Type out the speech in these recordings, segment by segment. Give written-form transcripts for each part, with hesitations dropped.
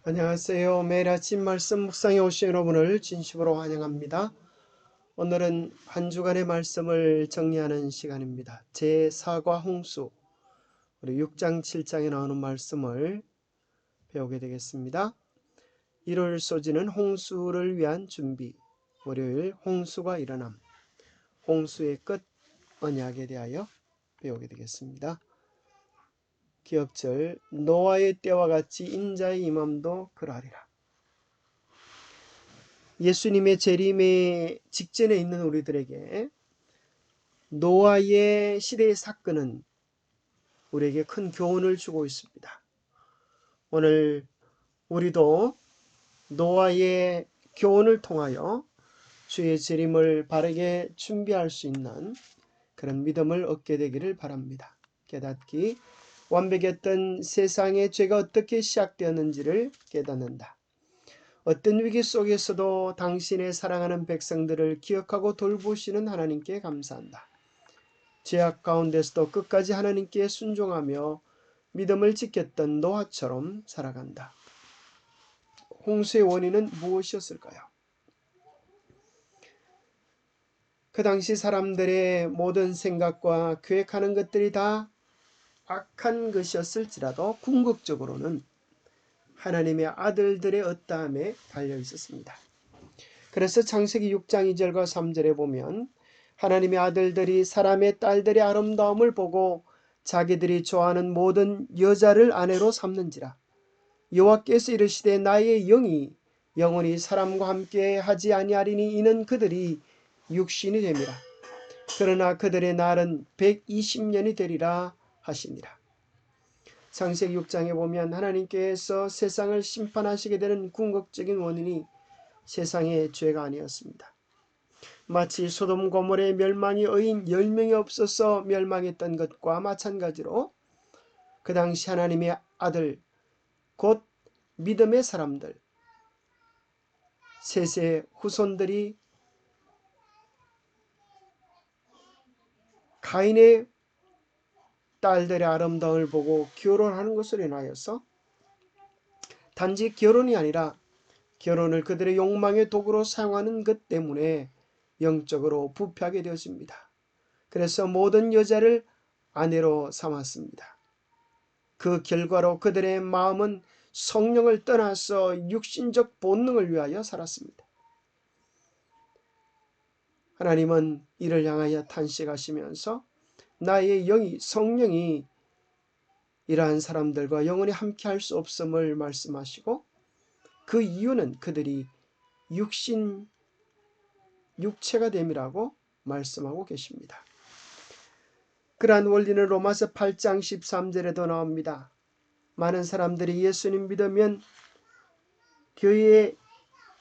안녕하세요. 매일 아침 말씀 묵상에 오신 여러분을 진심으로 환영합니다. 오늘은 한 주간의 말씀을 정리하는 시간입니다. 제4과 홍수, 우리 6장 7장에 나오는 말씀을 배우게 되겠습니다. 일요일 소지는 홍수를 위한 준비, 월요일 홍수가 일어남, 홍수의 끝 언약에 대하여 배우게 되겠습니다. 기억절 노아의 때와 같이 인자의 임함도 그러하리라. 예수님의 재림의 직전에 있는 우리들에게 노아의 시대의 사건은 우리에게 큰 교훈을 주고 있습니다. 오늘 우리도 노아의 교훈을 통하여 주의 재림을 바르게 준비할 수 있는 그런 믿음을 얻게 되기를 바랍니다. 깨닫기, 완벽했던 세상의 죄가 어떻게 시작되었는지를 깨닫는다. 어떤 위기 속에서도 당신의 사랑하는 백성들을 기억하고 돌보시는 하나님께 감사한다. 죄악 가운데서도 끝까지 하나님께 순종하며 믿음을 지켰던 노아처럼 살아간다. 홍수의 원인은 무엇이었을까요? 그 당시 사람들의 모든 생각과 계획하는 것들이 다 악한 것이었을지라도 궁극적으로는 하나님의 아들들의 어떠함에 달려 있었습니다. 그래서 창세기 6장 2절과 3절에 보면 하나님의 아들들이 사람의 딸들의 아름다움을 보고 자기들이 좋아하는 모든 여자를 아내로 삼는지라. 여호와께서 이르시되 나의 영이 영원히 사람과 함께 하지 아니하리니 이는 그들이 육신이 됨이라. 그러나 그들의 날은 120년이 되리라 하시니라. 창세기 6장에 보면 하나님께서 세상을 심판하시게 되는 궁극적인 원인이 세상의 죄가 아니었습니다. 마치 소돔 고모라의 멸망이 의인 10명이 없어서 멸망했던 것과 마찬가지로 그 당시 하나님의 아들 곧 믿음의 사람들 셋의 후손들이 가인의 딸들의 아름다움을 보고 결혼하는 것으로 인하여서 단지 결혼이 아니라 결혼을 그들의 욕망의 도구로 사용하는 것 때문에 영적으로 부패하게 되었습니다. 그래서 모든 여자를 아내로 삼았습니다. 그 결과로 그들의 마음은 성령을 떠나서 육신적 본능을 위하여 살았습니다. 하나님은 이를 향하여 탄식하시면서 나의 영이 성령이 이러한 사람들과 영원히 함께할 수 없음을 말씀하시고 그 이유는 그들이 육체가 됨이라고 말씀하고 계십니다. 그러한 원리는 로마서 8장 13절에도 나옵니다. 많은 사람들이 예수님 믿으면 교회에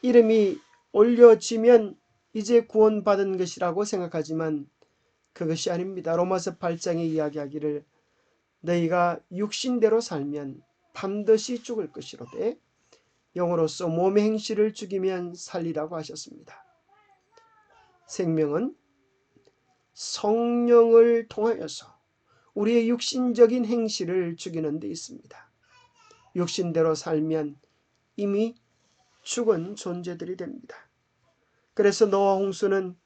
이름이 올려지면 이제 구원받은 것이라고 생각하지만 그것이 아닙니다. 로마서 8장에 이야기하기를 너희가 육신대로 살면 반드시 죽을 것이로되 영으로서 몸의 행실을 죽이면 살리라고 하셨습니다. 생명은 성령을 통하여서 우리의 육신적인 행실을 죽이는 데 있습니다. 육신대로 살면 이미 죽은 존재들이 됩니다. 그래서 노아 홍수는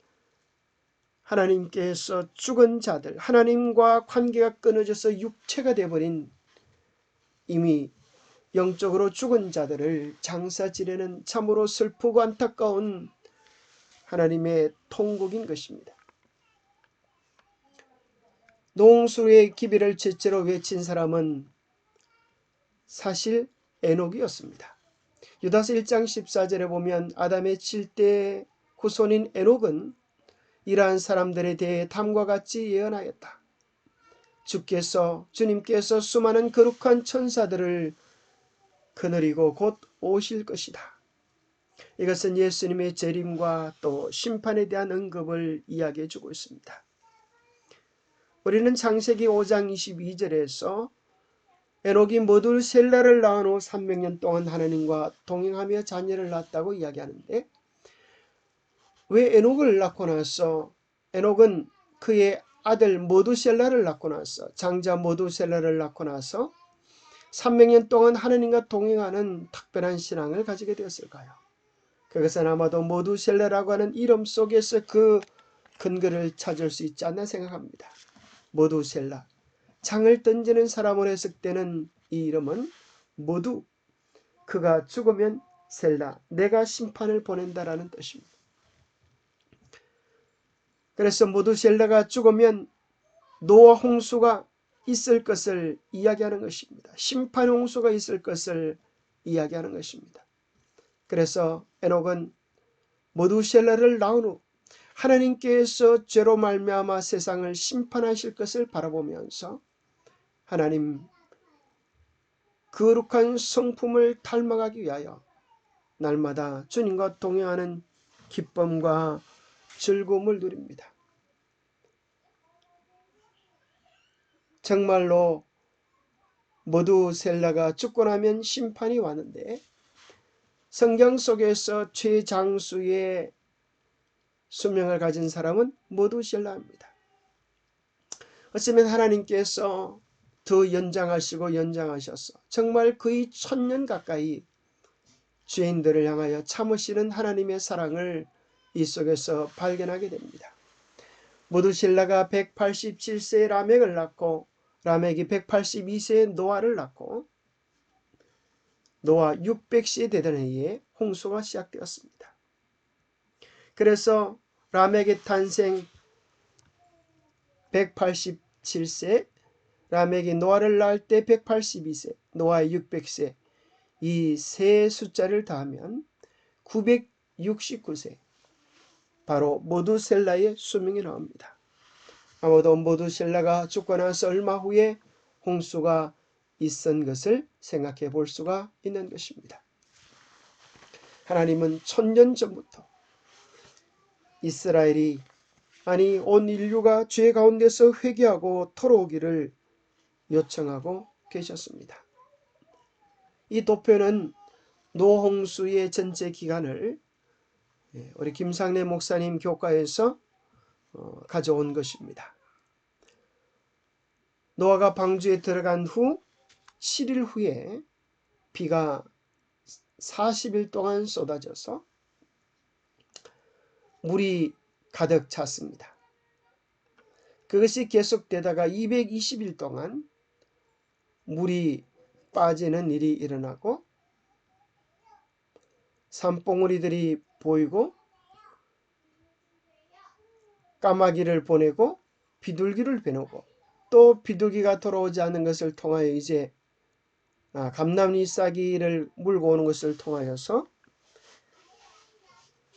하나님께서 죽은 자들, 하나님과 관계가 끊어져서 육체가 되어버린 이미 영적으로 죽은 자들을 장사 지내는 참으로 슬프고 안타까운 하나님의 통곡인 것입니다. 노홍수의 기비를 제째로 외친 사람은 사실 에녹이었습니다. 유다서 1장 14절에 보면 아담의 7대 후손인 에녹은 이러한 사람들에 대해 다음과 같이 예언하였다. 주님께서 수많은 거룩한 천사들을 거느리고 곧 오실 것이다. 이것은 예수님의 재림과 또 심판에 대한 언급을 이야기해 주고 있습니다. 우리는 창세기 5장 22절에서 에녹이 모두셀라를 낳은 후 300년 동안 하나님과 동행하며 자녀를 낳았다고 이야기하는데 왜 에녹을 낳고 나서 에녹은 그의 아들 모두셀라를 낳고 나서 장자 모두셀라를 낳고 나서 300년 동안 하느님과 동행하는 특별한 신앙을 가지게 되었을까요? 그것은 아마도 모두셀라라고 하는 이름 속에서 그 근거를 찾을 수 있지 않나 생각합니다. 모두셀라, 창을 던지는 사람으로 해석되는 이 이름은 모두, 그가 죽으면 셀라, 내가 심판을 보낸다라는 뜻입니다. 그래서 모두셀라가 죽으면 노아 홍수가 있을 것을 이야기하는 것입니다. 심판 홍수가 있을 것을 이야기하는 것입니다. 그래서 에녹은 모두셀라를 낳은 후 하나님께서 죄로 말미암아 세상을 심판하실 것을 바라보면서 하나님 거룩한 성품을 닮아가기 위하여 날마다 주님과 동행하는 기쁨과 즐거움을 누립니다. 정말로 모두셀라가 죽고 나면 심판이 왔는데 성경 속에서 최장수의 수명을 가진 사람은 모두셀라입니다. 어쩌면 하나님께서 더 연장하셔서 정말 거의 1000년 가까이 죄인들을 향하여 참으시는 하나님의 사랑을 이 속에서 발견하게 됩니다. 모두셀라가 187세에 라멕을 낳고 라멕이 182세에 노아를 낳고 노아 600세에 되던 해에 홍수가 시작되었습니다. 그래서 라멕의 탄생 187세, 라멕이 노아를 낳을 때 182세, 노아의 600세, 이 세 숫자를 더하면 969세, 바로 모두셀라의 수명이 나옵니다. 아마도 모두셀라가 죽고 나서 얼마 후에 홍수가 있은 것을 생각해 볼 수가 있는 것입니다. 하나님은 1000년 전부터 이스라엘이, 아니 온 인류가 죄 가운데서 회개하고 돌아오기를 요청하고 계셨습니다. 이 도표는 노홍수의 전체 기간을 우리 김상래 목사님 교과에서 가져온 것입니다. 노아가 방주에 들어간 후 7일 후에 비가 40일 동안 쏟아져서 물이 가득 찼습니다. 그것이 계속되다가 220일 동안 물이 빠지는 일이 일어나고 산봉우리들이 보이고 까마귀를 보내고 비둘기를 보내고 또 비둘기가 돌아오지 않는 것을 통하여 이제 감람이 싹이를 물고 오는 것을 통하여서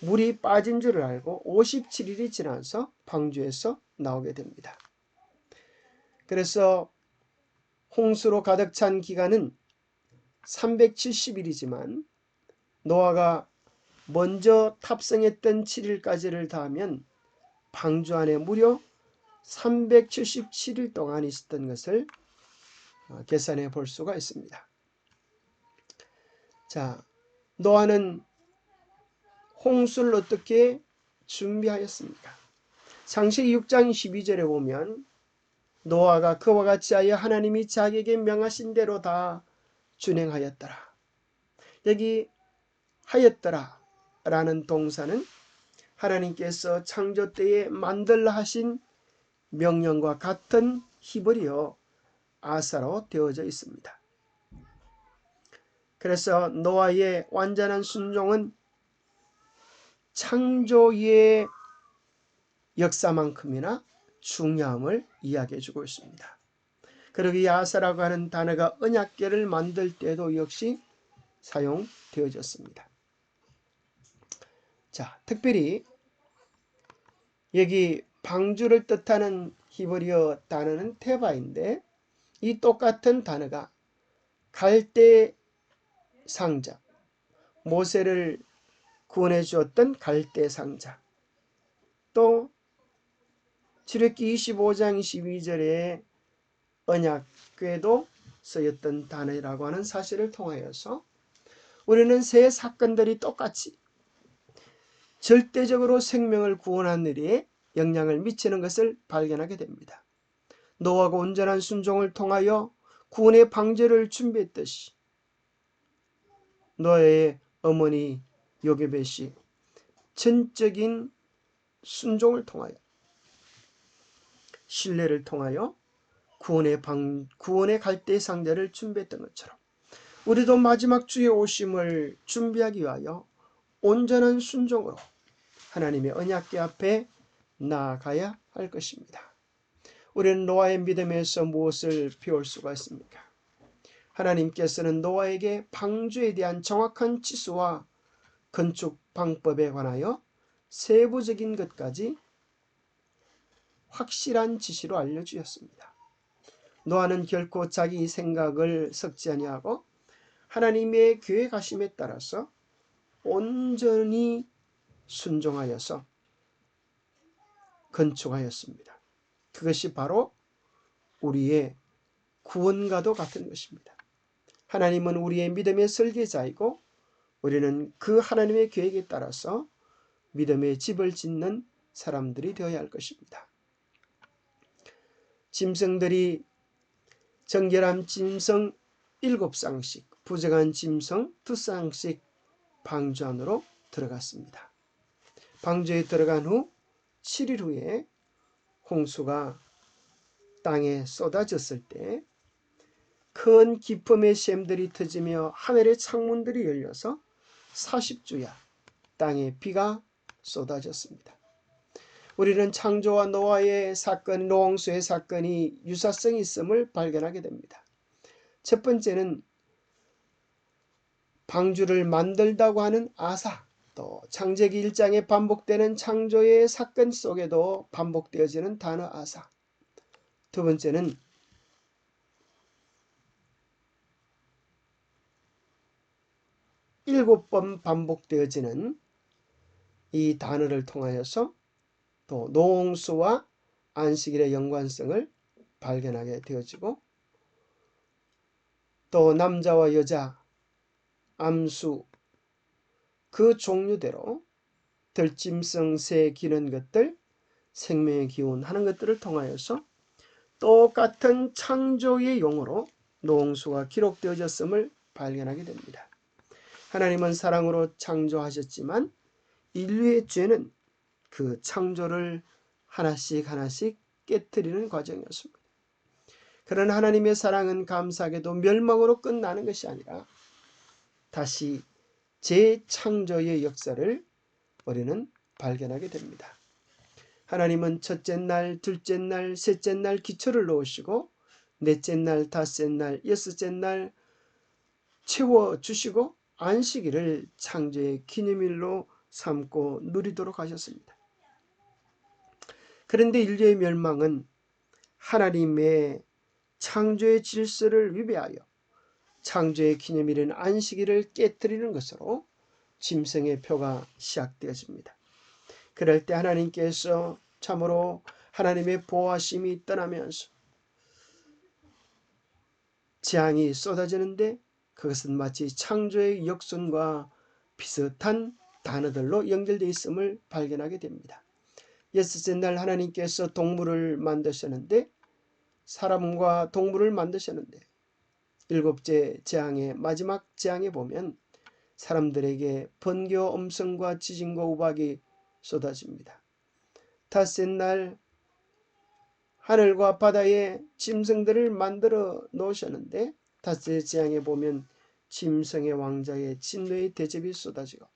물이 빠진 줄을 알고 57일이 지나서 방주에서 나오게 됩니다. 그래서 홍수로 가득 찬 기간은 370일이지만 노아가 먼저 탑승했던 7일까지를 더하면 방주 안에 무려 377일 동안 있었던 것을 계산해 볼 수가 있습니다. 자, 노아는 홍수를 어떻게 준비하였습니까? 창세기 6장 12절에 보면 노아가 그와 같이 하여 하나님이 자기에게 명하신 대로 다 준행하였더라. 여기 하였더라 라는 동사는 하나님께서 창조 때에 만들라 하신 명령과 같은 히브리어 아사로 되어져 있습니다. 그래서 노아의 완전한 순종은 창조의 역사만큼이나 중요함을 이야기해주고 있습니다. 그리고 이 아사라고 하는 단어가 언약궤를 만들 때도 역시 사용되어졌습니다. 자, 특별히 여기 방주를 뜻하는 히브리어 단어는 테바인데 이 똑같은 단어가 갈대 상자, 모세를 구원해 주었던 갈대 상자, 또 출애굽기 25장 22절에 언약궤도 쓰였던 단어라고 하는 사실을 통하여서 우리는 세 사건들이 똑같이 절대적으로 생명을 구원하는 일에 영향을 미치는 것을 발견하게 됩니다. 노아가 온전한 순종을 통하여 구원의 방제를 준비했듯이 노아의 어머니 요게벳이 전적인 순종을 통하여, 신뢰를 통하여 구원의 갈대의 상자를 준비했던 것처럼 우리도 마지막 주의 오심을 준비하기 위하여 온전한 순종으로 하나님의 언약궤 앞에 나아가야 할 것입니다. 우리는 노아의 믿음에서 무엇을 배울 수가 있습니까? 하나님께서는 노아에게 방주에 대한 정확한 지수와 건축 방법에 관하여 세부적인 것까지 확실한 지시로 알려주셨습니다. 노아는 결코 자기 생각을 섞지 아니하고 하나님의 계획하심에 따라서 온전히 순종하여서 건축하였습니다. 그것이 바로 우리의 구원과도 같은 것입니다. 하나님은 우리의 믿음의 설계자이고 우리는 그 하나님의 계획에 따라서 믿음의 집을 짓는 사람들이 되어야 할 것입니다. 짐승들이 정결한 짐승 7쌍씩, 부정한 짐승 2쌍씩 방주 안으로 들어갔습니다. 방주에 들어간 후 7일 후에 홍수가 땅에 쏟아졌을 때 큰 기쁨의 샘들이 터지며 하늘의 창문들이 열려서 40주야 땅에 비가 쏟아졌습니다. 우리는 창조와 노아의 사건, 노홍수의 사건이 유사성이 있음을 발견하게 됩니다. 첫 번째는 방주를 만들다고 하는 아사, 또 창세기 1장에 반복되는 창조의 사건 속에도 반복되어지는 단어 아사. 두 번째는 7번 반복되어지는 이 단어를 통하여서 또 노홍수와 안식일의 연관성을 발견하게 되어지고, 또 남자와 여자, 암수, 그 종류대로 들짐승, 새 기는 것들, 생명의 기운 하는 것들을 통하여서 똑같은 창조의 용어로 노홍수가 기록되어졌음을 발견하게 됩니다. 하나님은 사랑으로 창조하셨지만 인류의 죄는 그 창조를 하나씩 깨뜨리는 과정이었습니다. 그러나 하나님의 사랑은 감사하게도 멸망으로 끝나는 것이 아니라 다시 재창조의 역사를 우리는 발견하게 됩니다. 하나님은 첫째 날, 둘째 날, 셋째 날 기초를 놓으시고 넷째 날, 다섯째 날, 여섯째 날 채워주시고 안식일을 창조의 기념일로 삼고 누리도록 하셨습니다. 그런데 인류의 멸망은 하나님의 창조의 질서를 위배하여 창조의 기념일인 안식일을 깨뜨리는 것으로 짐승의 표가 시작되어집니다. 그럴 때 하나님께서 참으로 하나님의 보호하심이 떠나면서 재앙이 쏟아지는데 그것은 마치 창조의 역순과 비슷한 단어들로 연결되어 있음을 발견하게 됩니다. 여섯째 날 하나님께서 동물을 만드셨는데, 사람과 동물을 만드셨는데, 일곱째 재앙의 마지막 재앙에 보면 사람들에게 번개와 음성과 지진과 우박이 쏟아집니다. 다섯째 날 하늘과 바다에 짐승들을 만들어 놓으셨는데 다섯째 재앙에 보면 짐승의 왕자의 진노의 대접이 쏟아지고,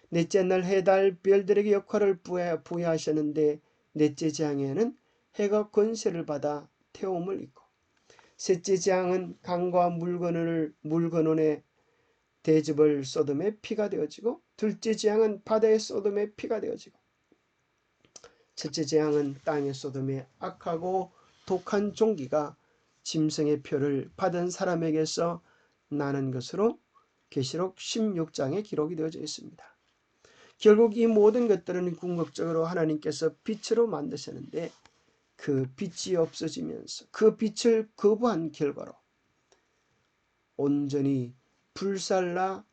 넷째 날 해, 달, 별들에게 역할을 부여하셨는데 넷째 재앙에는 해가 권세를 받아 태움을 입고, 셋째 재앙은 강과 물건원의 대접을 소돔의 피가 되어지고, 둘째 재앙은 바다의 소돔의 피가 되어지고, 첫째 재앙은 땅의 소돔의 악하고 독한 종기가 짐승의 표를 받은 사람에게서 나는 것으로 계시록 16장에 기록이 되어져 있습니다. 결국 이 모든 것들은 궁극적으로 하나님께서 빛으로 만드셨는데 그 빛이 없어지면서 그 빛을 거부한 결과로 온전히 불살라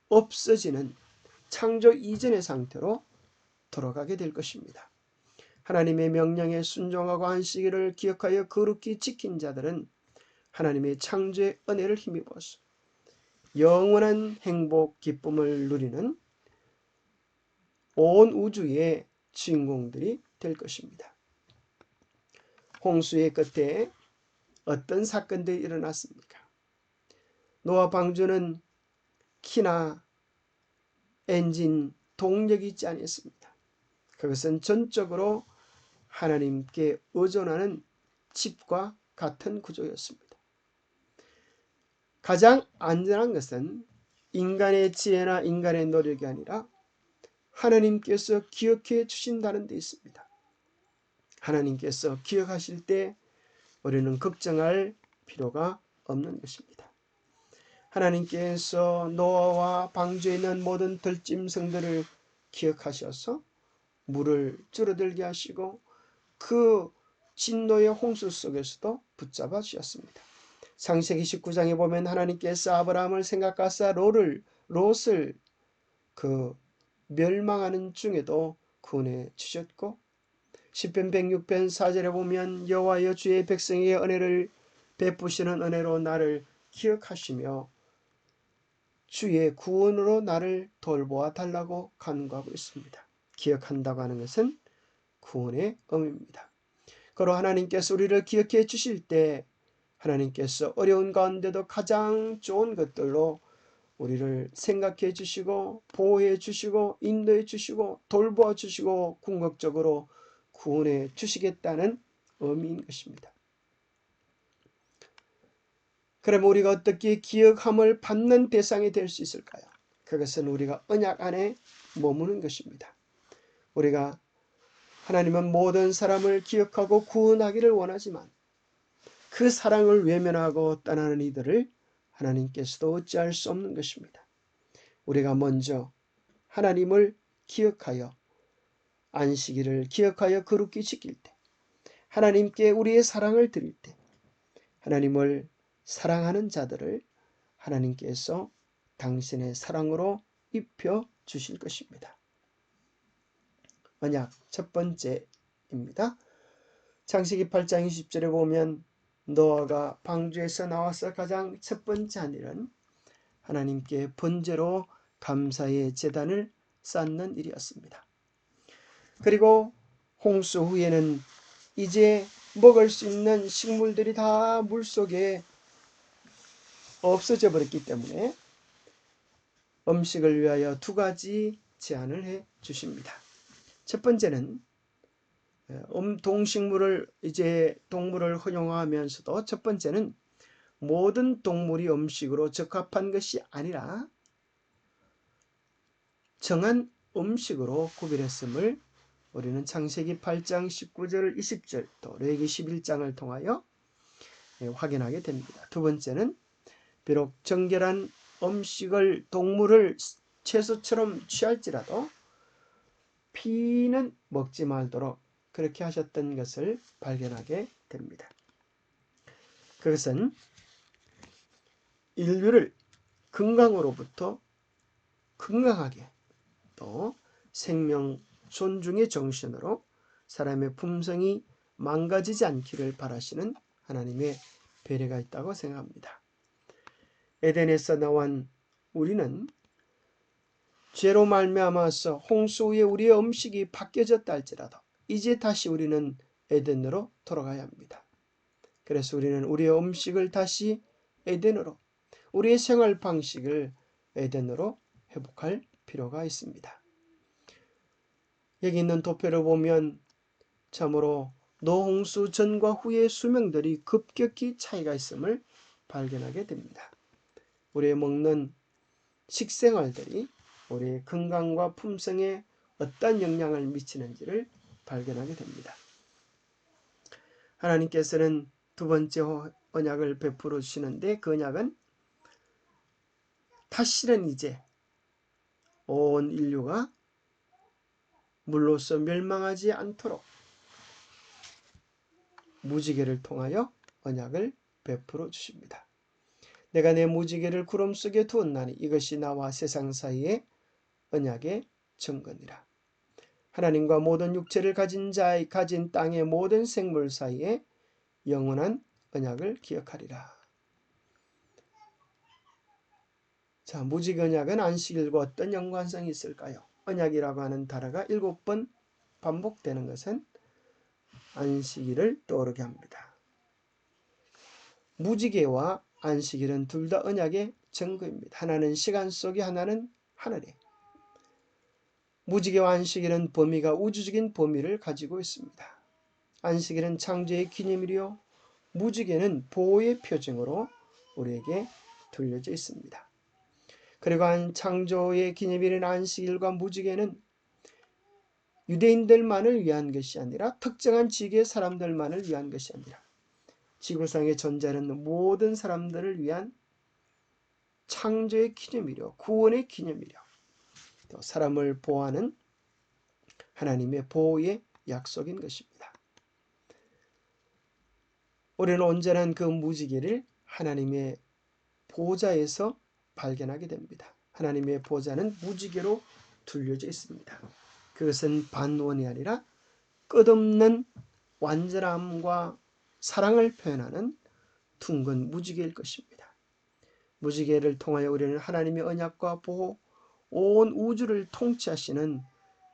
없어지는 창조 이전의 상태로 돌아가게 될 것입니다. 하나님의 명령에 순종하고 안식일을 기억하여 거룩히 지킨 자들은 하나님의 창조의 은혜를 힘입어서 영원한 행복, 기쁨을 누리는 온 우주의 주인공들이 될 것입니다. 홍수의 끝에 어떤 사건들이 일어났습니까? 노아 방주는 키나 엔진, 동력이 있지 않았습니다. 그것은 전적으로 하나님께 의존하는 집과 같은 구조였습니다. 가장 안전한 것은 인간의 지혜나 인간의 노력이 아니라 하나님께서 기억해 주신다는 데 있습니다. 하나님께서 기억하실 때 우리는 걱정할 필요가 없는 것입니다. 하나님께서 노아와 방주에 있는 모든 들짐승들을 기억하셔서 물을 줄어들게 하시고 그 진노의 홍수 속에서도 붙잡아 주셨습니다. 창세기 19장에 보면 하나님께서 아브라함을 생각하사 롯을 그 멸망하는 중에도 구원해 주셨고, 시편 106편 4절에 보면 여호와여 주의 백성에게 은혜를 베푸시는 은혜로 나를 기억하시며 주의 구원으로 나를 돌보아 달라고 간구하고 있습니다. 기억한다고 하는 것은 구원의 의미입니다. 그로 하나님께서 우리를 기억해 주실 때 하나님께서 어려운 가운데도 가장 좋은 것들로 우리를 생각해 주시고 보호해 주시고 인도해 주시고 돌보아 주시고 궁극적으로 구원해 주시겠다는 의미인 것입니다. 그럼 우리가 어떻게 기억함을 받는 대상이 될 수 있을까요? 그것은 우리가 언약 안에 머무는 것입니다. 우리가 하나님은 모든 사람을 기억하고 구원하기를 원하지만 그 사랑을 외면하고 떠나는 이들을 하나님께서도 어찌할 수 없는 것입니다. 우리가 먼저 하나님을 기억하여 안식일을 기억하여 거룩히 지킬 때, 하나님께 우리의 사랑을 드릴 때, 하나님을 사랑하는 자들을 하나님께서 당신의 사랑으로 입혀 주실 것입니다. 언약 첫 번째입니다. 창세기 8장 20절에 보면 노아가 방주에서 나와서 가장 첫 번째 한 일은 하나님께 번제로 감사의 제단을 쌓는 일이었습니다. 그리고 홍수 후에는 이제 먹을 수 있는 식물들이 다 물속에 없어져 버렸기 때문에 음식을 위하여 두 가지 제안을 해 주십니다. 첫 번째는 동식물을 동물을 허용하면서도 첫 번째는 모든 동물이 음식으로 적합한 것이 아니라 정한 음식으로 구별했음을 우리는 창세기 8장 19절 20절 또 레위기 11장을 통하여 확인하게 됩니다. 두 번째는 비록 정결한 음식을 동물을 채소처럼 취할지라도 피는 먹지 말도록 그렇게 하셨던 것을 발견하게 됩니다. 그것은 인류를 건강으로부터 건강하게 또 생명 존중의 정신으로 사람의 품성이 망가지지 않기를 바라시는 하나님의 배려가 있다고 생각합니다. 에덴에서 나온 우리는 죄로 말미암아서 홍수 후에 우리의 음식이 바뀌어졌다 할지라도 이제 다시 우리는 에덴으로 돌아가야 합니다. 그래서 우리는 우리의 음식을 다시 에덴으로, 우리의 생활 방식을 에덴으로 회복할 필요가 있습니다. 여기 있는 도표를 보면 참으로 노홍수 전과 후의 수명들이 급격히 차이가 있음을 발견하게 됩니다. 우리의 먹는 식생활들이 우리의 건강과 품성에 어떤 영향을 미치는지를 발견하게 됩니다. 하나님께서는 두 번째 언약을 베풀어 주시는데 그 언약은 다시는 이제 온 인류가 물로서 멸망하지 않도록 무지개를 통하여 언약을 베풀어 주십니다. 내가 내 무지개를 구름 속에 두었나니 이것이 나와 세상 사이의 언약의 증거니라. 하나님과 모든 육체를 가진 땅의 모든 생물 사이에 영원한 언약을 기억하리라. 자, 무직 언약은 안식일과 어떤 연관성이 있을까요? 언약이라고 하는 단어가 7번 반복되는 것은 안식일을 떠오르게 합니다. 무지개와 안식일은 둘 다 언약의 증거입니다. 하나는 시간 속에, 하나는 하늘에. 무지개와 안식일은 범위가 우주적인 범위를 가지고 있습니다. 안식일은 창조의 기념일이요, 무지개는 보호의 표징으로 우리에게 둘려져 있습니다. 그리고 창조의 기념일인 안식일과 무지개는 유대인들만을 위한 것이 아니라 특정한 지계의 사람들만을 위한 것이 아니라 지구상에 존재하는 모든 사람들을 위한 창조의 기념이요, 구원의 기념이요, 또 사람을 보호하는 하나님의 보호의 약속인 것입니다. 우리는 온전한 그 무지개를 하나님의 보좌에서 발견하게 됩니다. 하나님의 보좌는 무지개로 둘려져 있습니다. 그것은 반원이 아니라 끝없는 완전함과 사랑을 표현하는 둥근 무지개일 것입니다. 무지개를 통하여 우리는 하나님의 언약과 보호, 온 우주를 통치하시는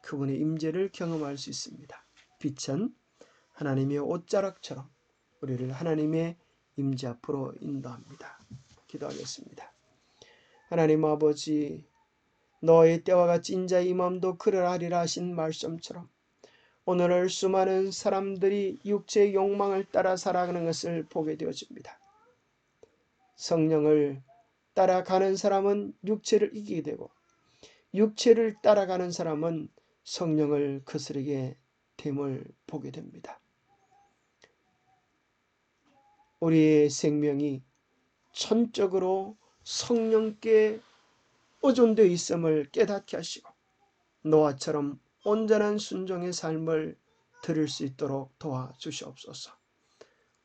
그분의 임재를 경험할 수 있습니다. 빛은 하나님의 옷자락처럼 우리를 하나님의 임재 앞으로 인도합니다. 기도하겠습니다. 하나님 아버지, 너의 때와 같이 인자의 임함도 그러하리라 하신 말씀처럼 오늘 수많은 사람들이 육체의 욕망을 따라 살아가는 것을 보게 되어집니다. 성령을 따라가는 사람은 육체를 이기게 되고 육체를 따라가는 사람은 성령을 거스르게 됨을 보게 됩니다. 우리의 생명이 천적으로 성령께 의존되어 있음을 깨닫게 하시고 노아처럼 온전한 순종의 삶을 드릴 수 있도록 도와주시옵소서.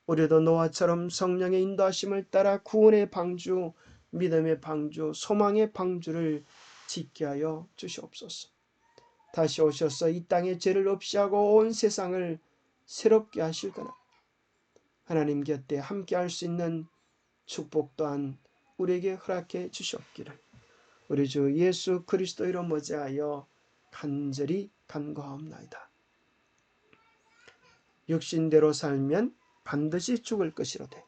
우리도 노아처럼 성령의 인도하심을 따라 구원의 방주, 믿음의 방주, 소망의 방주를 짓게 하여 주시옵소서. 다시 오셔서 이 땅에 죄를 없이 하고 온 세상을 새롭게 하실 거나 하나님 곁에 함께 할 수 있는 축복 또한 우리에게 허락해 주시옵기를 우리 주 예수 그리스도 이름 머지하여 간절히 간구하옵나이다. 육신대로 살면 반드시 죽을 것이로되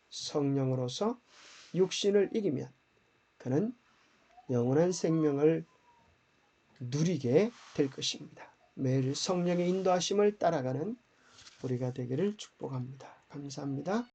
성령으로서 육신을 이기면 그는 영원한 생명을 누리게 될 것입니다. 매일 성령의 인도하심을 따라가는 우리가 되기를 축복합니다. 감사합니다.